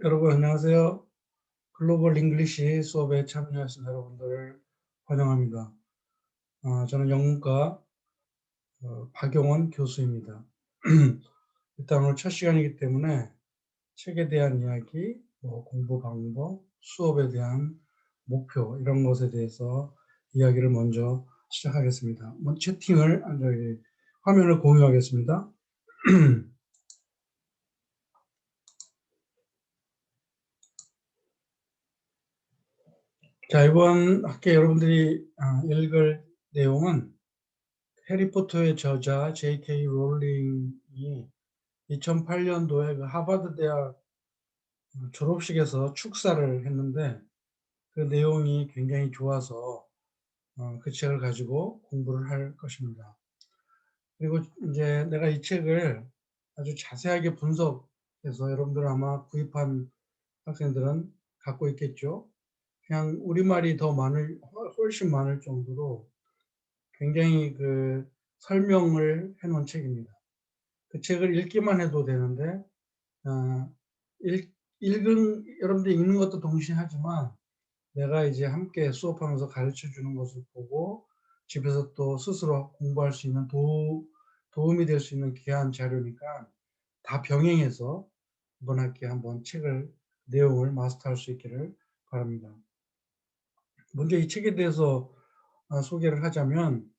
여러분 안녕하세요. 글로벌 잉글리시 수업에 참여하신 여러분들을 환영합니다. 저는 영문과 박용원 교수입니다. 일단 오늘 첫 시간이기 때문에 책에 대한 이야기, 공부 방법, 수업에 대한 목표 이런 것에 대해서 이야기를 먼저 시작하겠습니다. 채팅을 화면을 공유하겠습니다. 자, 이번 학기에 여러분들이 읽을 내용은 해리포터의 저자 J.K. 롤링이 2008년도에 그 하버드 대학 졸업식에서 축사를 했는데 그 내용이 굉장히 좋아서 그 책을 가지고 공부를 할 것입니다. 그리고 이제 내가 이 책을 아주 자세하게 분석해서 여러분들 아마 구입한 학생들은 갖고 있겠죠. 그냥 우리말이 더 훨씬 많을 정도로 굉장히 그 설명을 해 놓은 책입니다. 그 책을 읽기만 해도 되는데 어 여러분들이 읽는 것도 동시에 하지만 내가 이제 함께 수업하면서 가르쳐 주는 것을 보고 집에서 또 스스로 공부할 수 있는 도움이 될 수 있는 귀한 자료니까 다 병행해서 이번 학기에 한번 내용을 마스터할 수 있기를 바랍니다. 먼저 이 책에 대해서 소개를 하자면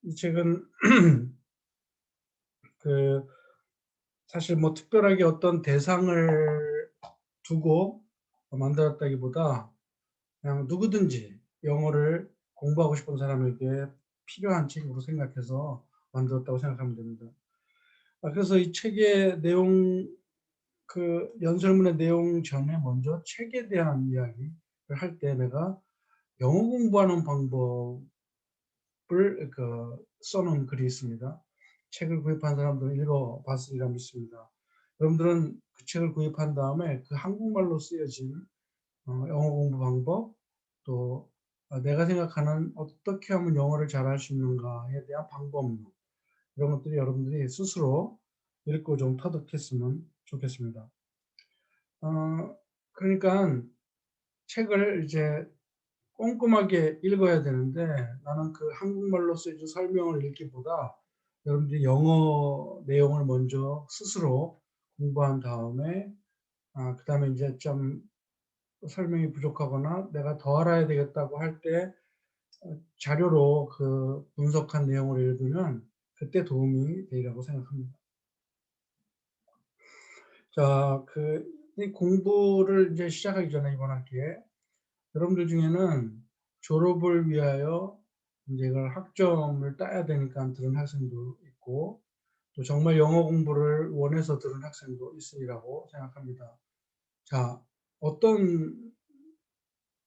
이 책은 그 사실 특별하게 어떤 대상을 두고 만들었다기보다 그냥 누구든지 영어를 공부하고 싶은 사람에게 필요한 책으로 생각해서 만들었다고 생각하면 됩니다. 그래서 이 책의 내용, 연설문의 내용 전에 먼저 책에 대한 이야기를 할 때 내가 영어 공부하는 방법을 써 놓은 글이 있습니다. 책을 구입한 사람들은 읽어 봤으리라 믿습니다. 여러분들은 그 책을 구입한 다음에 그 한국말로 쓰여진 영어 공부 방법, 또 내가 생각하는 어떻게 하면 영어를 잘할 수 있는가에 대한 방법론, 이런 것들이 여러분들이 스스로 읽고 좀 터득했으면 좋겠습니다. 그러니까 책을 이제 꼼꼼하게 읽어야 되는데 나는 그 한국말로 쓰여진 설명을 읽기보다 여러분들이 영어 내용을 먼저 스스로 공부한 다음에 그다음에 이제 좀 설명이 부족하거나 내가 더 알아야 되겠다고 할 때 자료로 그 분석한 내용을 읽으면 그때 도움이 되리라고 생각합니다. 자, 이 공부를 이제 시작하기 전에 이번 학기에 여러분들 중에는 졸업을 위하여 인제 이걸 학점을 따야 되니까 들은 학생도 있고 또 정말 영어 공부를 원해서 들은 학생도 있으리라고 생각합니다. 자, 어떤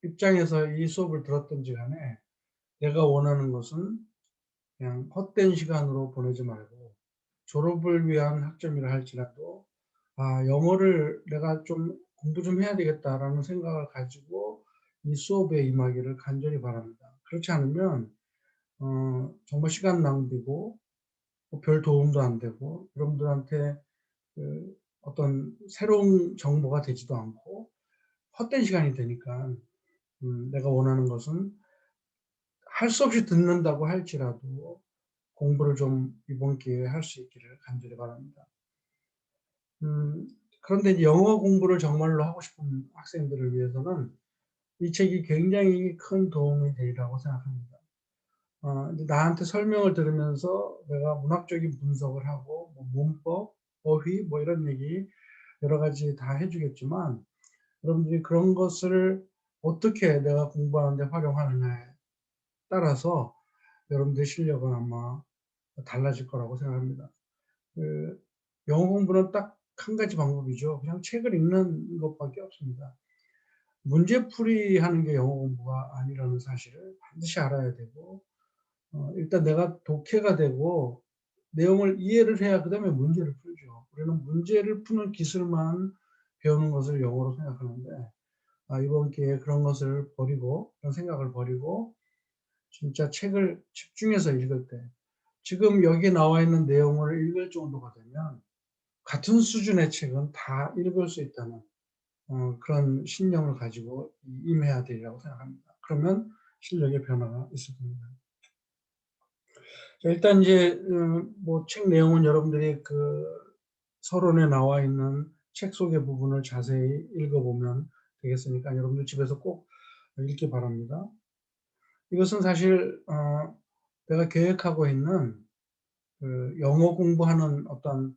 입장에서 이 수업을 들었든지 간에 내가 원하는 것은 그냥 헛된 시간으로 보내지 말고 졸업을 위한 학점이라 할지라도 '영어를 내가 좀 공부 좀 해야 되겠다.'라는 생각을 가지고 이 수업에 임하기를 간절히 바랍니다. 그렇지 않으면 정말 시간 낭비고 별 도움도 안 되고 여러분들한테 어떤 새로운 정보가 되지도 않고 헛된 시간이 되니까 내가 원하는 것은 할 수 없이 듣는다고 할지라도 공부를 좀 이번 기회에 할 수 있기를 간절히 바랍니다. 음 그런데 이제 영어 공부를 정말로 하고 싶은 학생들을 위해서는 이 책이 굉장히 큰 도움이 되리라고 생각합니다. 이제 나한테 설명을 들으면서 내가 문학적인 분석을 하고 문법, 어휘 이런 얘기 여러 가지 다 해 주겠지만 여러분들이 그런 것을 어떻게 내가 공부하는 데 활용하느냐에 따라서 여러분들의 실력은 아마 달라질 거라고 생각합니다. 그 영어 공부는 딱 한 가지 방법이죠. 그냥 책을 읽는 것밖에 없습니다. 문제풀이하는 게 영어 공부가 아니라는 사실을 반드시 알아야 되고 일단 내가 독해가 되고 내용을 이해를 해야 그다음에 문제를 풀죠. 우리는 문제를 푸는 기술만 배우는 것을 영어로 생각하는데 이번 기회에 그런 것을 버리고 그런 생각을 버리고 진짜 책을 집중해서 읽을 때 지금 여기에 나와 있는 내용을 읽을 정도가 되면 같은 수준의 책은 다 읽을 수 있다는 그런 신념을 가지고 임해야 되리라고 생각합니다. 그러면 실력의 변화가 있을 겁니다. 자, 일단 이제 뭐 책 내용은 여러분들이 그 서론에 나와 있는 책 소개 부분을 자세히 읽어보면 되겠으니까 여러분들 집에서 꼭 읽기 바랍니다. 이것은 사실 내가 계획하고 있는 그 영어 공부하는 어떤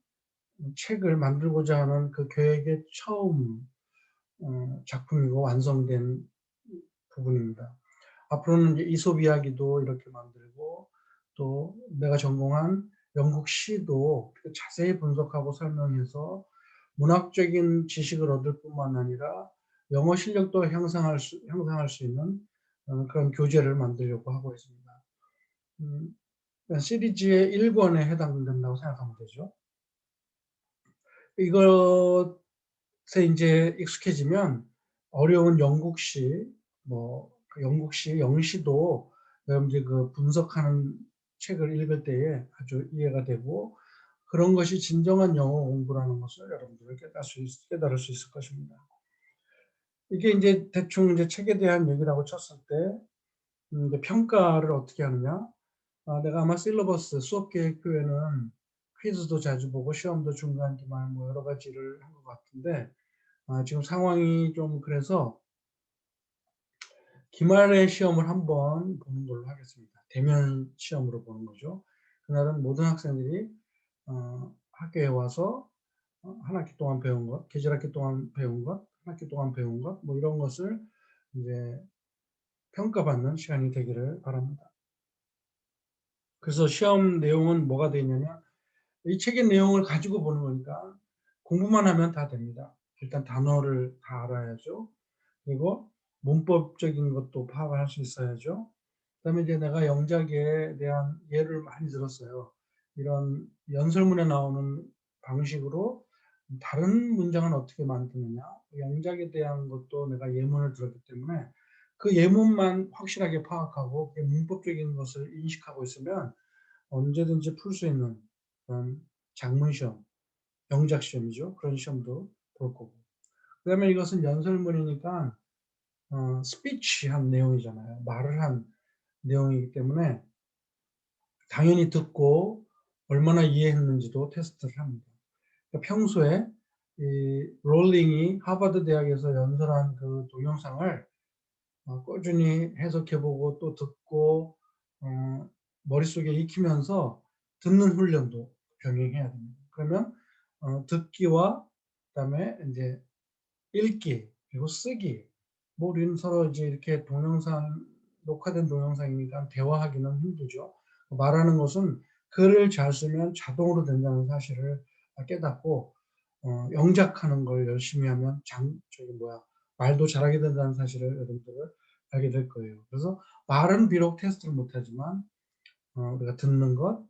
책을 만들고자 하는 그 계획의 처음 작품이고 완성된 부분입니다. 앞으로는 이제 이솝 이야기도 이렇게 만들고 또 내가 전공한 영국 시도 자세히 분석하고 설명해서 문학적인 지식을 얻을 뿐만 아니라 영어 실력도 향상할 수 있는 그런 교재를 만들려고 하고 있습니다. 시리즈의 1권에 해당된다고 생각하면 되죠. 이것에 인제 익숙해지면 어려운 영국시, 그 영국시, 영시도 여러분들이 그 분석하는 책을 읽을 때에 아주 이해가 되고 그런 것이 진정한 영어 공부라는 것을 여러분들은 깨달을 수 있을 것입니다. 이게 인제 대충 인제 책에 대한 얘기라고 쳤을 때 이제 평가를 어떻게 하느냐. 내가 아마 실러버스 수업 계획표에는 퀴즈도 자주 보고 시험도 중간, 기말 뭐 여러 가지를 한 것 같은데 지금 상황이 좀 그래서 기말의 시험을 한번 보는 걸로 하겠습니다. 대면 시험으로 보는 거죠. 그날은 모든 학생들이 학교에 와서 한 학기 동안 배운 것, 계절 학기 동안 배운 것, 한 학기 동안 배운 것, 뭐 이런 것을 이제 평가받는 시간이 되기를 바랍니다. 그래서 시험 내용은 뭐가 되냐면 이 책의 내용을 가지고 보는 거니까 공부만 하면 다 됩니다. 일단 단어를 다 알아야죠. 그리고 문법적인 것도 파악을 할 수 있어야죠. 그다음에 이제 내가 영작에 대한 예를 많이 들었어요. 이런 연설문에 나오는 방식으로 다른 문장은 어떻게 만드느냐. 영작에 대한 것도 내가 예문을 들었기 때문에 그 예문만 확실하게 파악하고 그 문법적인 것을 인식하고 있으면 언제든지 풀 수 있는 그런 작문 시험, 영작 시험이죠. 그런 시험도 볼 거고. 그다음에 이것은 연설문이니까 스피치한 내용이잖아요. 말을 한 내용이기 때문에 당연히 듣고 얼마나 이해했는지도 테스트를 합니다. 그러니까 평소에 이 롤링이 하버드 대학에서 연설한 그 동영상을 꾸준히 해석해 보고 또 듣고 머릿속에 익히면서 듣는 훈련도 병행해야 됩니다. 그러면 듣기와 그다음에 인제 읽기 그리고 쓰기 뭐 우리는 서로 이제 이렇게 동영상 녹화된 동영상이니까 대화하기는 힘들죠. 말하는 것은 글을 잘 쓰면 자동으로 된다는 사실을 깨닫고 영작하는 걸 열심히 하면 말도 잘하게 된다는 사실을 여러분들은 알게 될 거예요. 그래서 말은 비록 테스트를 못 하지만 우리가 듣는 것,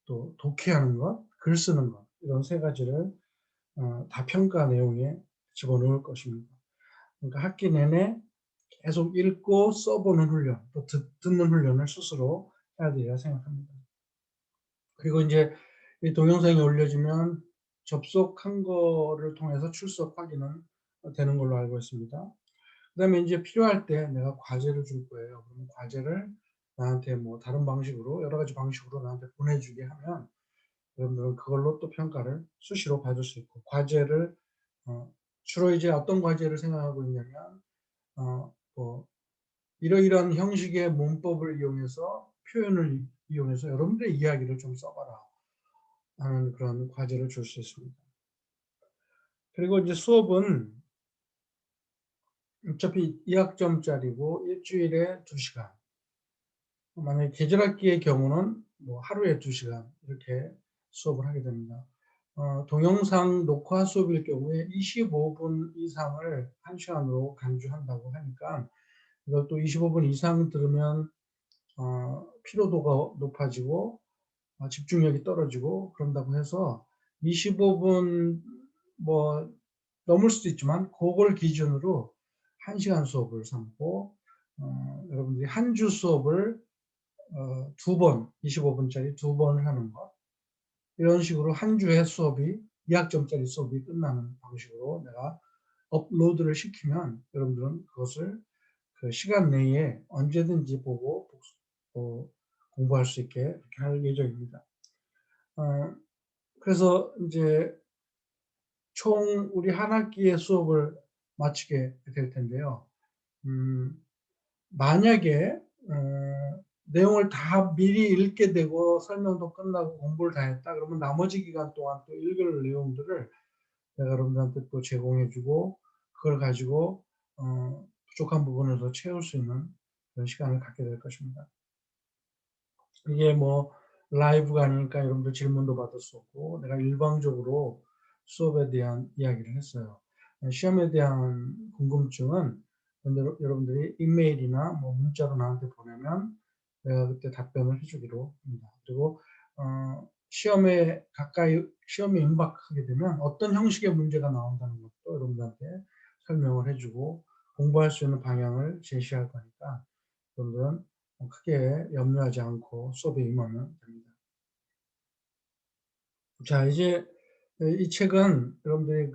또 독해하는 것, 글 쓰는 것 이런 세 가지를 다 평가 내용에 집어넣을 것입니다. 그러니까 학기 내내 계속 읽고 써보는 훈련, 또 듣는 훈련을 스스로 해야 되리라 생각합니다. 그리고 인제 이 동영상이 올려지면 접속한 거를 통해서 출석 확인은 되는 걸로 알고 있습니다. 그다음에 인제 필요할 때 내가 과제를 줄 거예요. 그러면 과제를 나한테 뭐 다른 방식으로 여러 가지 방식으로 나한테 보내주게 하면 여러분들은 그걸로 또 평가를 수시로 받을 수 있고 과제를 주로 이제 어떤 과제를 생각하고 있냐면 뭐 "이러이러한 형식의 문법을 이용해서 표현을 이용해서 여러분들의 이야기를 좀 써 봐라." 하는 그런 과제를 줄 수 있습니다. 그리고 인제 수업은 어차피 2 학점짜리고 일 주일에 2 시간. 만약에 계절학기의 경우는 뭐 하루에 2 시간 이렇게 수업을 하게 됩니다. 동영상 녹화 수업일 경우에 25분 이상을 1 시간으로 간주한다고 하니까 이것도 25분 이상 들으면 피로도가 높아지고 집중력이 떨어지고 그런다고 해서 25분 뭐 넘을 수도 있지만 고걸 기준으로 1 시간 수업을 삼고 여러분들이 한 주 수업을 2번 25 분짜리 2 번을 하는 것. 이런 식으로 한 주에 수업이 2 학점짜리 수업이 끝나는 방식으로 내가 업로드를 시키면 여러분들은 그것을 그 시간 내에 언제든지 보고 공부할 수 있게 이렇게 할 예정입니다. 그래서 이제 총 우리 한 학기의 수업을 마치게 될 텐데요. 음 만약에 내용을 다 미리 읽게 되고 설명도 끝나고 공부를 다 했다 그러면 나머지 기간 동안 또 읽을 내용들을 내가 여러분들한테 또 제공해 주고 그걸 가지고 부족한 부분을 더 채울 수 있는 그런 시간을 갖게 될 것입니다. 이게 뭐 라이브가 아니니까 여러분들 질문도 받을 수 없고 내가 일방적으로 수업에 대한 이야기를 했어요. 시험에 대한 궁금증은 여러분들이 이메일이나 뭐 문자로 나한테 보내면 내가 그때 답변을 해 주기로 합니다. 그리고 시험에 임박하게 되면 어떤 형식의 문제가 나온다는 것도 여러분들한테 설명을 해 주고 공부할 수 있는 방향을 제시할 거니까 여러분들은 크게 염려하지 않고 수업에 임하면 됩니다. 자, 이제 이 책은 여러분들이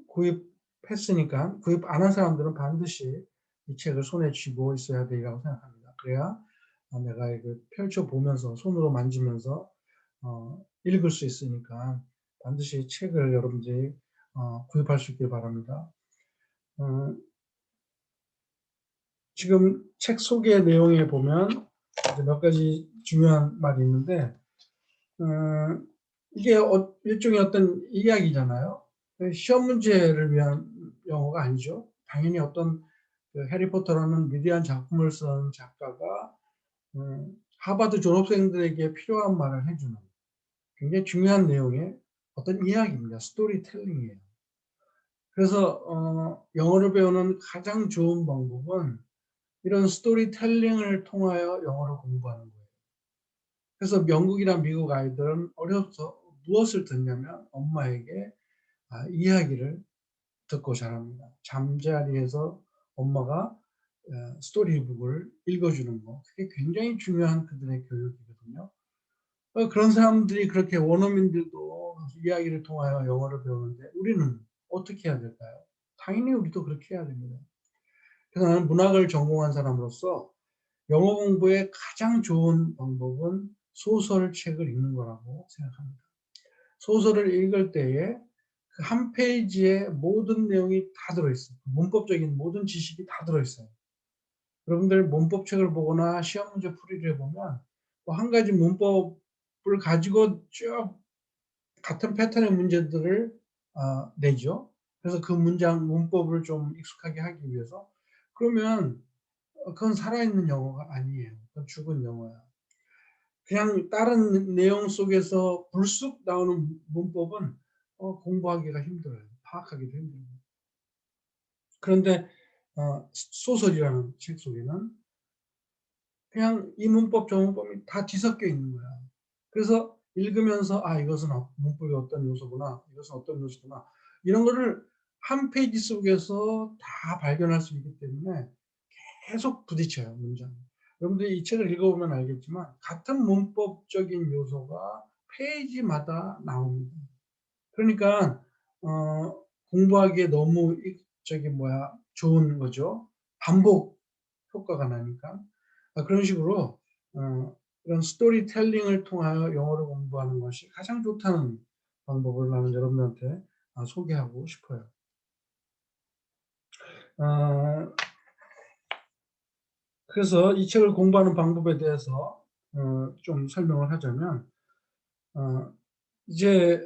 구입했으니까 구입 안 한 사람들은 반드시 이 책을 손에 쥐고 있어야 되리라고 생각합니다. 그래야 내가 이걸 펼쳐 보면서 손으로 만지면서 읽을 수 있으니까 반드시 책을 여러분들이 구입할 수 있길 바랍니다. 어 지금 책 소개 내용에 보면 이제 몇 가지 중요한 말이 있는데 어 이게 일종의 어떤 이야기잖아요. 시험 문제를 위한 영어가 아니죠. 당연히 어떤 그 해리포터라는 위대한 작품을 쓴 작가가 하버드 졸업생들에게 필요한 말을 해 주는 굉장히 중요한 내용의 어떤 이야기입니다. 스토리텔링이에요. 그래서 영어를 배우는 가장 좋은 방법은 이런 스토리텔링을 통하여 영어를 공부하는 거예요. 그래서 영국이나 미국 아이들은 어려서 무엇을 듣냐면 엄마에게 이야기를 듣고 자랍니다. 잠자리에서 엄마가 스토리북을 읽어주는 거. 그게 굉장히 중요한 그들의 교육이거든요. 그런 사람들이 그렇게 원어민들도 이야기를 통하여 영어를 배우는데 우리는 어떻게 해야 될까요? 당연히 우리도 그렇게 해야 됩니다. 그래서 나는 문학을 전공한 사람으로서 영어 공부의 가장 좋은 방법은 소설책을 읽는 거라고 생각합니다. 소설을 읽을 때에 그 한 페이지에 모든 내용이 다 들어있어요. 문법적인 모든 지식이 다 들어있어요. 여러분들 문법책을 보거나 시험 문제 풀이를 해보면 뭐 한 가지 문법을 가지고 쭉 같은 패턴의 문제들을 내죠. 그래서 그 문장 문법을 좀 익숙하게 하기 위해서. 그러면 그건 살아있는 영어가 아니에요. 그건 죽은 영어야. 그냥 다른 내용 속에서 불쑥 나오는 문법은 공부하기가 힘들어요. 파악하기도 힘들고. 그런데 소설이라는 책 속에는 그냥 이 문법 저 문법이 다 뒤섞여 있는 거야. 그래서 읽으면서 '아 이것은 문법의 어떤 요소구나. 이것은 어떤 요소구나.' 이런 거를 한 페이지 속에서 다 발견할 수 있기 때문에 계속 부딪혀요, 문장이. 여러분들이 이 책을 읽어보면 알겠지만 같은 문법적인 요소가 페이지마다 나옵니다. 그러니까 공부하기에 너무 좋은 거죠. 반복 효과가 나니까. 그런 식으로 이런 스토리텔링을 통하여 영어를 공부하는 것이 가장 좋다는 방법을 나는 여러분들한테 소개하고 싶어요. 어 그래서 이 책을 공부하는 방법에 대해서 좀 설명을 하자면 어 이제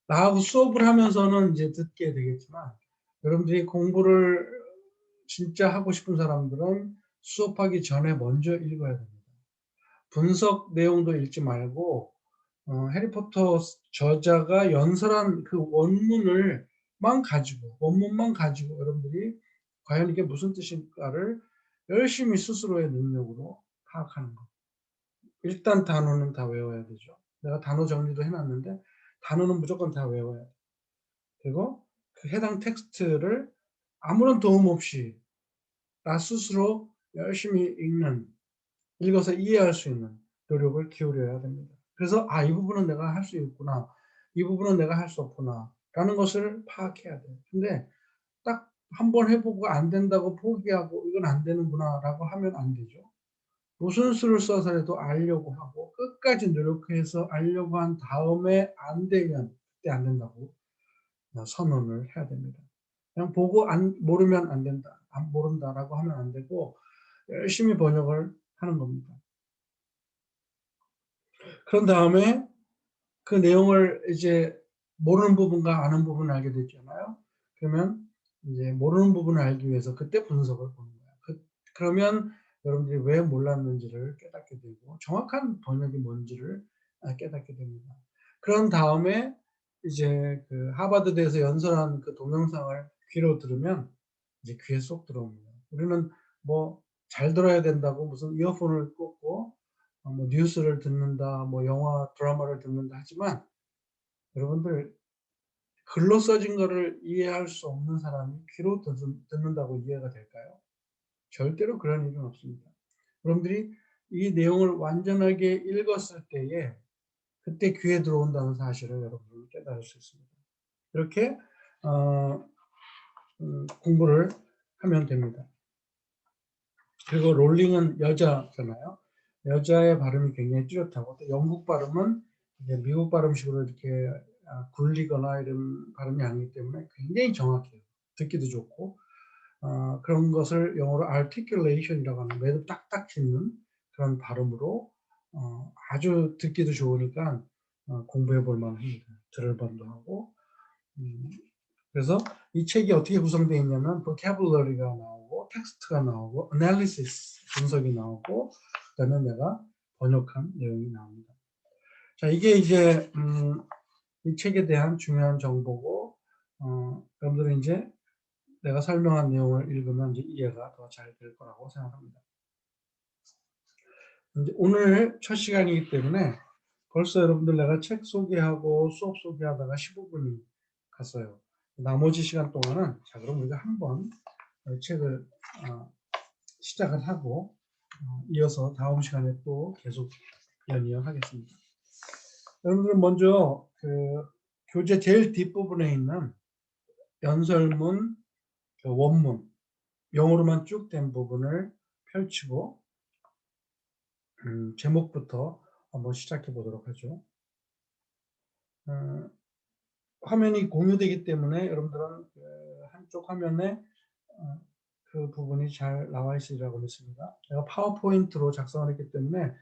나하고 수업을 하면서는 이제 듣게 되겠지만 여러분들이 공부를 진짜 하고 싶은 사람들은 수업하기 전에 먼저 읽어야 됩니다. 분석 내용도 읽지 말고 해리포터 저자가 연설한 그 원문만 가지고 여러분들이 과연 이게 무슨 뜻일까를 열심히 스스로의 능력으로 파악하는 거. 일단 단어는 다 외워야 되죠. 내가 단어 정리도 해 놨는데 단어는 무조건 다 외워야 돼요. 그리고 그 해당 텍스트를 아무런 도움 없이 나 스스로 열심히 읽어서 이해할 수 있는 노력을 기울여야 됩니다. 그래서 '아 이 부분은 내가 할 수 있구나. 이 부분은 내가 할 수 없구나라는 것을 파악해야 돼요. 근데 딱 한 번 해 보고 안 된다고 포기하고 '이건 안 되는구나.'라고 하면 안 되죠. 무슨 수를 써서라도 알려고 하고 끝까지 노력해서 알려고 한 다음에 안 되면 그때 안 된다고 선언을 해야 됩니다. 그냥 보고 안 모르면 안 된다. 안 모른다라고 하면 안 되고 열심히 번역을 하는 겁니다. 그런 다음에 그 내용을 이제 모르는 부분과 아는 부분을 알게 됐잖아요. 그러면 이제 모르는 부분을 알기 위해서 그때 분석을 보는 거예요. 그러면 여러분들이 왜 몰랐는지를 깨닫게 되고 정확한 번역이 뭔지를 깨닫게 됩니다. 그런 다음에 이제 그 하버드대에서 연설한 그 동영상을 귀로 들으면 이제 귀에 쏙 들어옵니다. 우리는 뭐 잘 들어야 된다고 무슨 이어폰을 꽂고 뭐 뉴스를 듣는다, 뭐 영화, 드라마를 듣는다 하지만 여러분들 글로 써진 거를 이해할 수 없는 사람이 귀로 듣는다고 이해가 될까요? 절대로 그런 일은 없습니다. 여러분들이 이 내용을 완전하게 읽었을 때에 그때 귀에 들어온다는 사실을 여러분들이 깨달을 수 있습니다. 이렇게 어 공부를 하면 됩니다. 그리고 롤링은 여자잖아요. 여자의 발음이 굉장히 뚜렷하고 또 영국 발음은 이제 미국 발음식으로 이렇게 굴리거나 이런 발음이 아니기 때문에 굉장히 정확해요. 듣기도 좋고 그런 것을 영어로 articulation이라고 하는 매듭 딱딱 짓는 그런 발음으로 아주 듣기도 좋으니까 공부해 볼 만합니다. 들을 만도 하고. 그래서 이 책이 어떻게 구성되어 있냐면 vocabulary가 나오고 텍스트가 나오고 analysis 분석이 나오고 그다음에 내가 번역한 내용이 나옵니다. 자, 이게 이제 이 책에 대한 중요한 정보고 여러분들은 이제 내가 설명한 내용을 읽으면 이제 이해가 더 잘 될 거라고 생각합니다. 이제 오늘 첫 시간이기 때문에 벌써 여러분들 내가 책 소개하고 수업 소개하다가 15분이 갔어요. 나머지 시간 동안은 자 그럼 우리가 한번 책을 시작을 하고 이어서 다음 시간에 또 계속 연이어하겠습니다. 여러분들은 먼저 그 교재 제일 뒷부분에 있는 연설문, 그 원문, 영어로만 쭉 된 부분을 펼치고 제목부터 한번 시작해 보도록 하죠. 화면이 공유되기 때문에 여러분들은 그 한쪽 화면에 그 부분이 잘 나와 있으리라고 믿습니다. 제가 파워포인트로 작성을 했기 때문에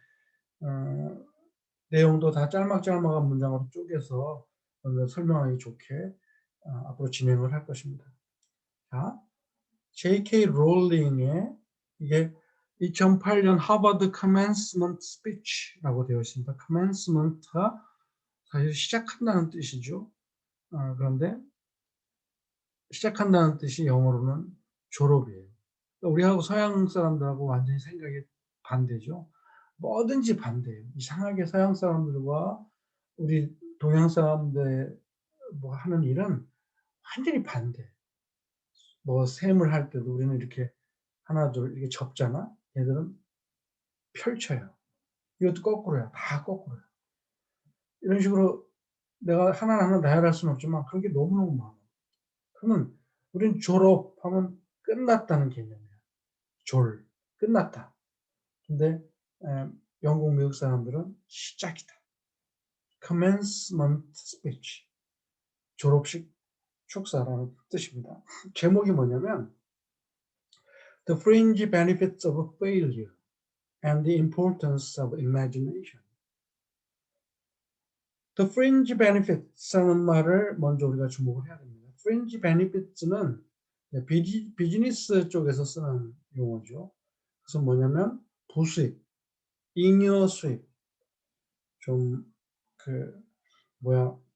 내용도 다 짤막짤막한 문장으로 쪼개서 설명하기 좋게 앞으로 진행을 할 것입니다. 자, J.K. 롤링의 이게 2008년 하버드 commencement speech라고 되어 있습니다. commencement가 사실 시작한다는 뜻이죠. 그런데 시작한다는 뜻이 영어로는 졸업이에요. 우리하고 서양 사람들하고 완전히 생각이 반대죠. 뭐든지 반대예요. 이상하게 서양 사람들과 우리 동양 사람들 뭐 하는 일은 완전히 반대. 뭐 셈을 할 때도 우리는 이렇게 하나 둘 이렇게 접잖아. 얘들은 펼쳐요. 이것도 거꾸로야. 다 거꾸로야. 이런 식으로 내가 하나하나 나열할 수는 없지만 그런 게 너무너무 많아. 그러면 우리는 졸업하면 끝났다는 개념이야. 끝났다. 근데 영국, 미국 사람들은 시작이다. commencement speech. 졸업식 축사라는 뜻입니다. 제목이 뭐냐면 The fringe benefits of failure and the importance of imagination. The fringe benefits라는 말을 먼저 우리가 주목을 해야 됩니다. fringe benefits는 비즈니스 쪽에서 쓰는 용어죠. 그래서 뭐냐면 부수입, 잉여 수입, 좀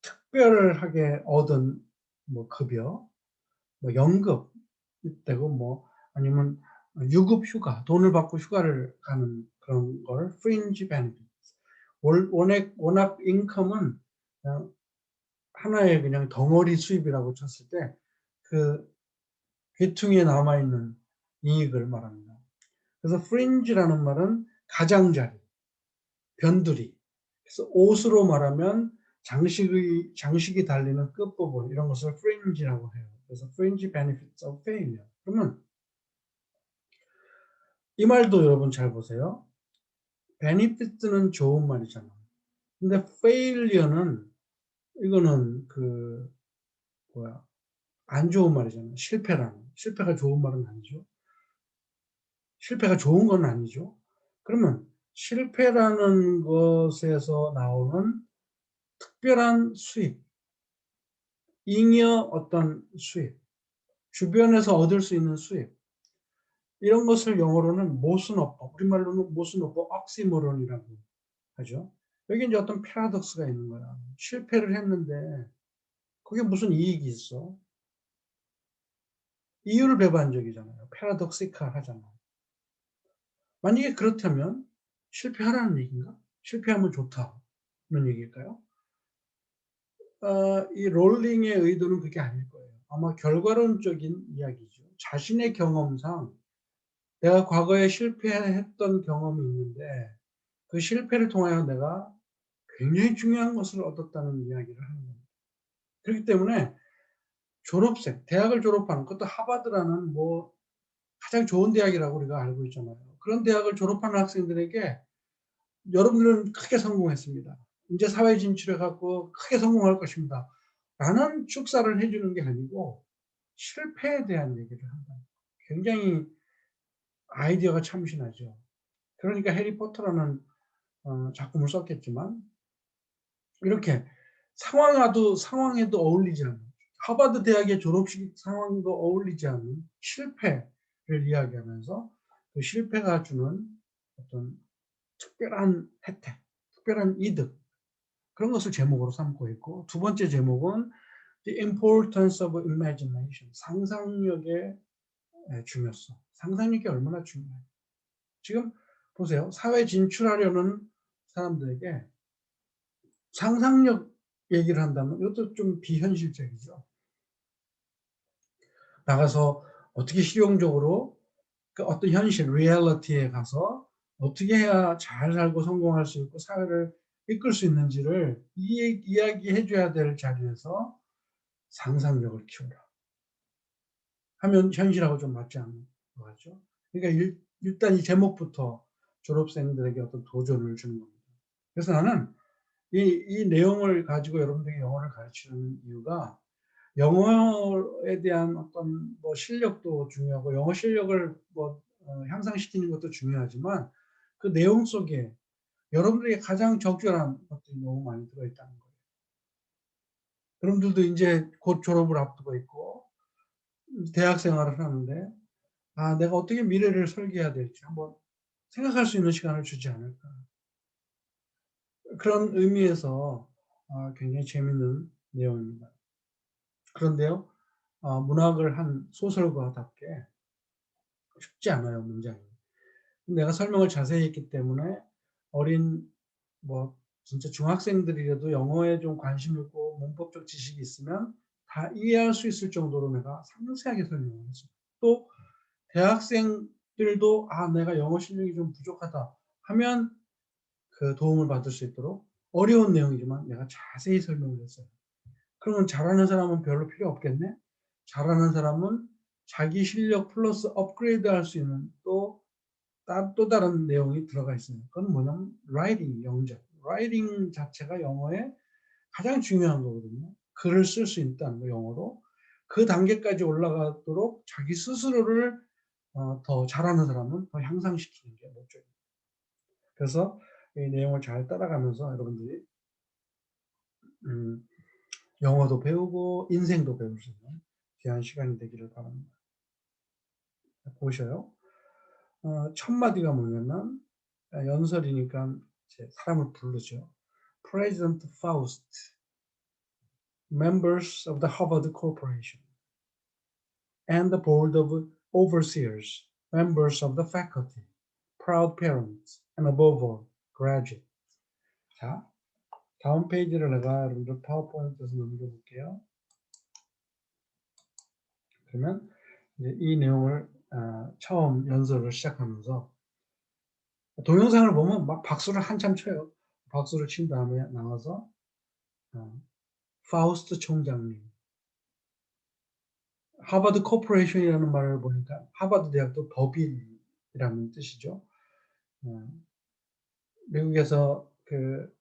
특별하게 얻은 뭐 급여, 뭐 연금 되고 뭐 아니면 유급 휴가, 돈을 받고 휴가를 가는 그런 걸 fringe benefit. 워낙 인컴은 그냥 하나의 그냥 덩어리 수입이라고 쳤을 때 그 귀퉁이에 남아 있는 이익을 말합니다. 그래서 fringe라는 말은 가장자리, 변두리. 그래서 옷으로 말하면 장식이 달리는 끝부분 이런 것을 fringe라고 해요. 그래서 fringe benefits of failure. 그러면 이 말도 여러분 잘 보세요. benefits는 좋은 말이잖아. 근데 failure는 이거는 안 좋은 말이잖아요. 실패가 좋은 말은 아니죠. 실패가 좋은 건 아니죠. 그러면 실패라는 것에서 나오는 특별한 수익, 잉여 어떤 수익, 주변에서 얻을 수 있는 수익, 이런 것을 영어로는 모순어법, 우리말로는 모순어법, 옥시모론이라고 하죠. 여기 이제 어떤 패러독스가 있는 거야. 실패를 했는데 그게 무슨 이익이 있어? 이유를 배반적이잖아요. 패러독시칼 하잖아요. 만약에 그렇다면 실패하라는 얘기인가? 실패하면 좋다는 얘기일까요? 이 롤링의 의도는 그게 아닐 거예요. 아마 결과론적인 이야기죠. 자신의 경험상 내가 과거에 실패했던 경험이 있는데 그 실패를 통하여 내가 굉장히 중요한 것을 얻었다는 이야기를 하는 겁니다. 그렇기 때문에 졸업생, 대학을 졸업하는 그것도 하버드라는 뭐 가장 좋은 대학이라고 우리가 알고 있잖아요. 그런 대학을 졸업하는 학생들에게 여러분들은 크게 성공했습니다. 이제 사회 진출해 갖고 크게 성공할 것입니다. 라는 축사를 해주는 게 아니고 실패에 대한 얘기를 한다. 굉장히 아이디어가 참신하죠. 그러니까 해리포터라는 작품을 썼겠지만 이렇게 상황에도 어울리지 않는 하버드 대학의 졸업식 상황도 어울리지 않는 실패를 이야기하면서 그 실패가 주는 어떤 특별한 혜택, 특별한 이득 그런 것을 제목으로 삼고 있고 두 번째 제목은 The Importance of Imagination, 상상력의 중요성. 상상력이 얼마나 중요해요. 지금 보세요. 사회 진출하려는 사람들에게 상상력 얘기를 한다면 이것도 좀 비현실적이죠. 나가서 어떻게 실용적으로 그 어떤 현실, 리얼리티에 가서 어떻게 해야 잘 살고 성공할 수 있고 사회를 이끌 수 있는지를 이야기해 줘야 될 자리에서 상상력을 키우라 하면 현실하고 좀 맞지 않는 것 같죠. 그러니까 일단 이 제목부터 졸업생들에게 어떤 도전을 주는 겁니다. 그래서 나는 이 내용을 가지고 여러분들에게 영어를 가르치는 이유가 영어에 대한 어떤 뭐 실력도 중요하고 영어 실력을 향상시키는 것도 중요하지만 그 내용 속에 여러분들에게 가장 적절한 것들이 너무 많이 들어있다는 거예요. 여러분들도 이제 곧 졸업을 앞두고 있고 대학 생활을 하는데 내가 어떻게 미래를 설계해야 될지 한번 생각할 수 있는 시간을 주지 않을까. 그런 의미에서 굉장히 재밌는 내용입니다. 그런데요, 문학을 한 소설가답게 쉽지 않아요, 문장이. 내가 설명을 자세히 했기 때문에 어린 뭐 진짜 중학생들이라도 영어에 좀 관심 있고 문법적 지식이 있으면 다 이해할 수 있을 정도로 내가 상세하게 설명을 했어요. 또 대학생들도 내가 영어 실력이 좀 부족하다 하면 그 도움을 받을 수 있도록 어려운 내용이지만 내가 자세히 설명을 했어요. 그러면 잘하는 사람은 별로 필요 없겠네? 잘하는 사람은 자기 실력 플러스 업그레이드 할 수 있는 또 다른 내용이 들어가 있어요. 그건 뭐냐면 writing, 영작. writing 자체가 영어의 가장 중요한 거거든요. 글을 쓸 수 있다는 거, 영어로. 그 단계까지 올라가도록 자기 스스로를 더 잘하는 사람은 더 향상시키는 게 목적입니다. 그래서 이 내용을 잘 따라가면서 여러분들이 영어도 배우고 인생도 배울 수 있는 귀한 시간이 되기를 바랍니다. 보셔요. 첫 마디가 뭐냐면 연설이니까 이제 사람을 부르죠. President Faust, members of the Harvard Corporation, and the board of overseers, members of the faculty, proud parents, and above all, graduates. 자, 다음 페이지를 내가 여러분들 파워포인트에서 넘겨볼게요. 그러면 이제 이 내용을 처음 연설을 시작하면서 동영상을 보면 막 박수를 한참 쳐요. 박수를 친 다음에 나와서 파우스트 총장님. 하버드 코퍼레이션이라는 말을 보니까 하버드 대학도 법인이라는 뜻이죠. 미국에서 그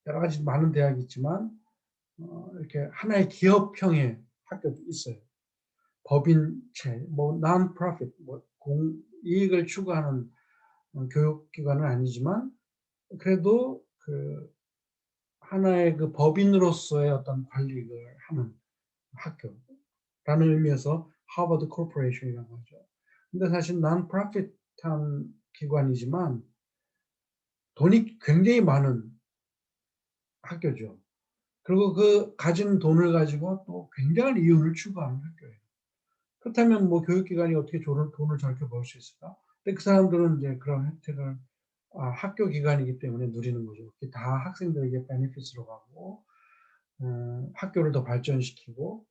여러 가지 많은 대학이 있지만 이렇게 하나의 기업형의 학교도 있어요. 법인체, 뭐 non-profit, 뭐 공이익을 추구하는 교육기관은 아니지만 그래도 그 하나의 그 법인으로서의 어떤 관리를 하는 학교라는 의미에서 하버드 코퍼레이션이라고 하죠. 근데 사실 non-profit한 기관이지만 돈이 굉장히 많은 학교죠. 그리고 그 가진 돈을 가지고 또 굉장한 이윤을 추구하는 학교예요. 그렇다면 뭐 교육기관이 어떻게 돈을 저렇게 벌 수 있을까? 근데 그 사람들은 이제 그런 혜택을 학교 기관이기 때문에 누리는 거죠. 그게 다 학생들에게 베네핏으로 가고 학교를 더 발전시키고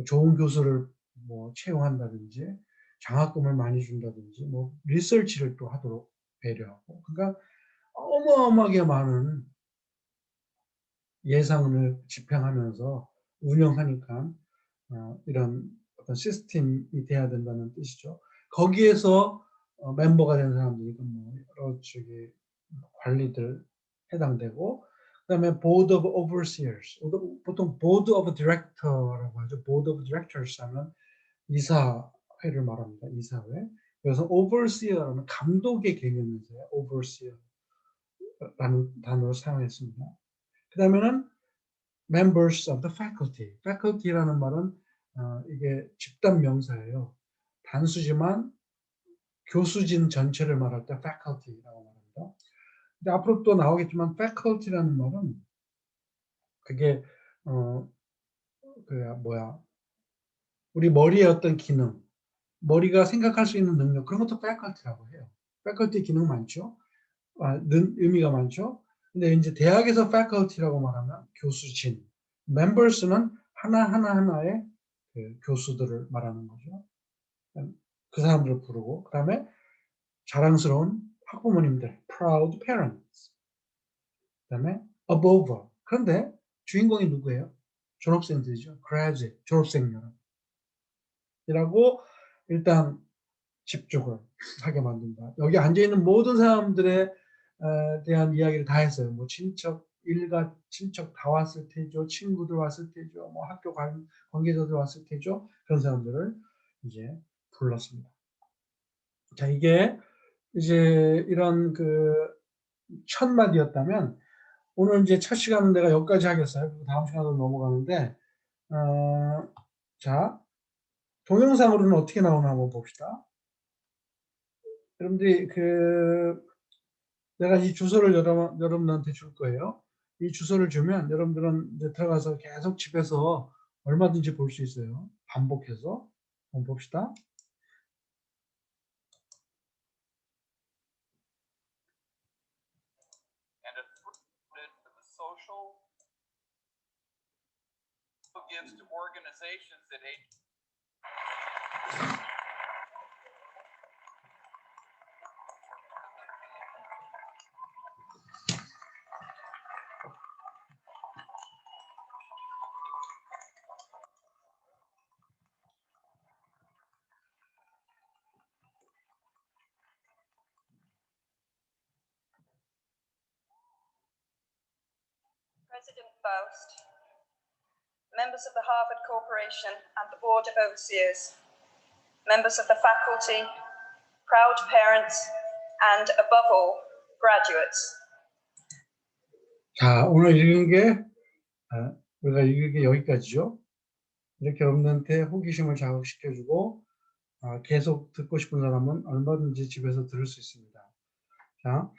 좋은 교수를 뭐 채용한다든지 장학금을 많이 준다든지 뭐 리서치를 또 하도록 배려하고 그러니까 어마어마하게 많은 예산을 집행하면서 운영하니까 이런 어떤 시스템이 돼야 된다는 뜻이죠. 거기에서 멤버가 된 사람들이 뭐 여러 저기 관리들 해당되고 그다음에 board of overseers 보통 board of director라고 하죠. board of directors 하면 이사회를 말합니다. 이사회. 그래서 overseer라는 감독의 개념이세요. overseer라는 단어를 사용했습니다. 그다음에는 members of the faculty. faculty라는 말은 이게 집단 명사예요. 단수지만 교수진 전체를 말할 때 faculty라고 말합니다. 근데 앞으로 또 나오겠지만 faculty라는 말은 그게 우리 머리의 어떤 기능, 머리가 생각할 수 있는 능력 그런 것도 faculty라고 해요. faculty 기능 많죠. 의미가 많죠. 근데 이제 대학에서 faculty라고 말하면 교수진, members는 하나의 그 교수들을 말하는 거죠. 그 사람들을 부르고 그다음에 자랑스러운 학부모님들, proud parents. 그다음에 above all. 그런데 주인공이 누구예요? 졸업생들이죠. graduate, 졸업생 여러분이라고 일단 집중을 하게 만든다. 여기 앉아 있는 모든 사람들에 대한 이야기를 다 했어요. 뭐 친척, 일가 친척 다 왔을 테죠. 친구들 왔을 테죠. 뭐 학교 관계자들 왔을 테죠. 그런 사람들을 이제 불렀습니다. 자, 이게 이제 이런 그 첫 마디였다면 오늘 이제 첫 시간은 내가 여기까지 하겠어요. 그리고 다음 시간으로 넘어가는데 자, 동영상으로는 어떻게 나오나 한번 봅시다. 여러분들이 내가 이 주소를 여러분한테 줄 거예요. 이 주소를 주면 여러분들은 이제 들어가서 계속 집에서 얼마든지 볼 수 있어요. 반복해서 한번 봅시다. President Faust, members of the Harvard Corporation and the Board of Overseers, members of the faculty, proud parents, and above all, graduates. 자, 오늘 읽은 게 우리가 읽은 게 여기까지죠. 이렇게 여러분한테 호기심을 자극시켜주고 계속 듣고 싶은 사람은 얼마든지 집에서 들을 수 있습니다. 자,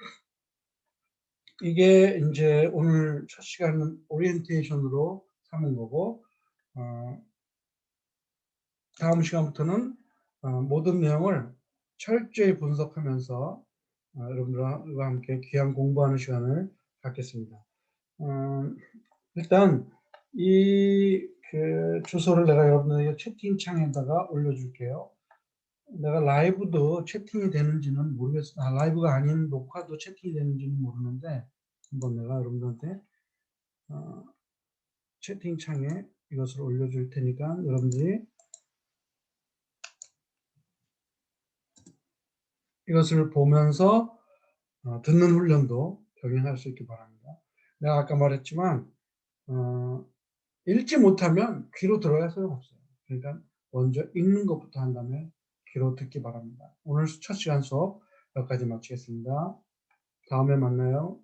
이게 이제 오늘 첫 시간은 오리엔테이션으로 삼은 거고 다음 시간부터는 모든 내용을 철저히 분석하면서 여러분들과 함께 귀한 공부하는 시간을 갖겠습니다. 일단 그 주소를 내가 여러분들에게 채팅창에다가 올려줄게요. 내가 라이브도 채팅이 되는지는 모르겠어요. 라이브가 아닌 녹화도 채팅이 되는지는 모르는데 한번 내가 여러분들한테 채팅창에 이것을 올려줄 테니까 여러분들이 이것을 보면서 듣는 훈련도 병행할 수 있기 바랍니다. 내가 아까 말했지만 읽지 못하면 귀로 들어야 소용없어요. 그러니까 먼저 읽는 것부터 한 다음에 귀로 듣기 바랍니다. 오늘 첫 시간 수업 여기까지 마치겠습니다. 다음에 만나요.